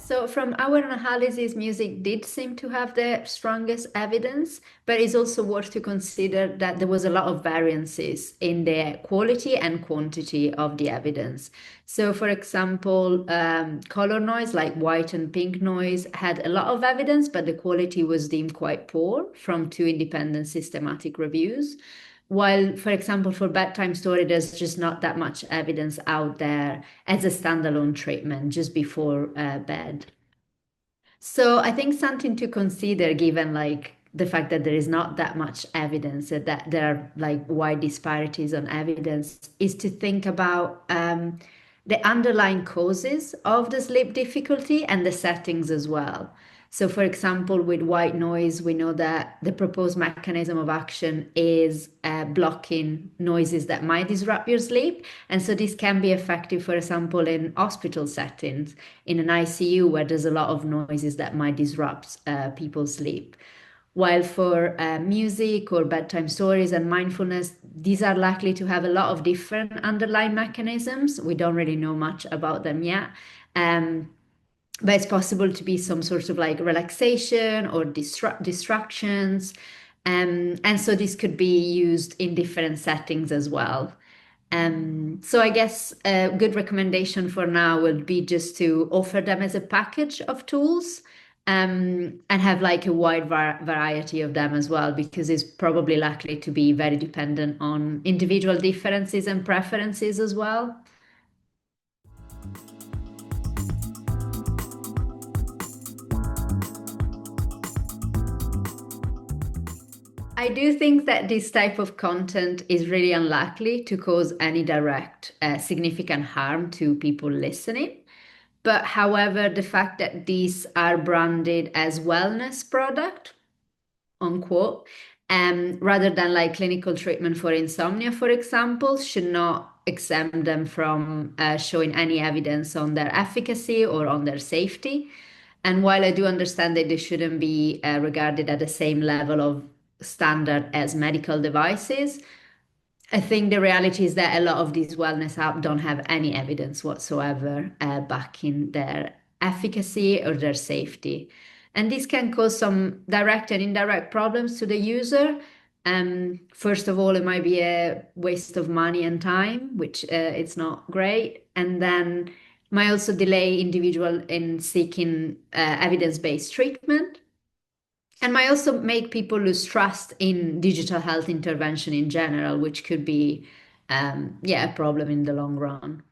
So from our analysis, music did seem to have the strongest evidence, but it's also worth to consider that there was a lot of variances in the quality and quantity of the evidence. So for example, color noise like white and pink noise had a lot of evidence, but the quality was deemed quite poor from two independent systematic reviews. While, for example, for bedtime story, there's just not that much evidence out there as a standalone treatment just before bed. So I think something to consider, given like the fact that there is not that much evidence, that there are like wide disparities on evidence, is to think about the underlying causes of the sleep difficulty and the settings as well. So, for example, with white noise, we know that the proposed mechanism of action is blocking noises that might disrupt your sleep. And so, this can be effective, for example, in hospital settings, in an ICU where there's a lot of noises that might disrupt people's sleep. While for music or bedtime stories and mindfulness, these are likely to have a lot of different underlying mechanisms. We don't really know much about them yet. Um, but it's possible to be some sort of like relaxation or distractions. And so this could be used in different settings as well. So I guess a good recommendation for now would be just to offer them as a package of tools, and have like a wide variety of them as well, because it's probably likely to be very dependent on individual differences and preferences as well. I do think that this type of content is really unlikely to cause any direct significant harm to people listening. But however, the fact that these are branded as wellness product, unquote, rather than like clinical treatment for insomnia, for example, should not exempt them from showing any evidence on their efficacy or on their safety. And while I do understand that they shouldn't be regarded at the same level of standard as medical devices, I think the reality is that a lot of these wellness apps don't have any evidence whatsoever backing their efficacy or their safety. And this can cause some direct and indirect problems to the user. First of all, it might be a waste of money and time, which it's not great. And then might also delay individual in seeking evidence-based treatment, and might also make people lose trust in digital health intervention in general, which could be, yeah, a problem in the long run.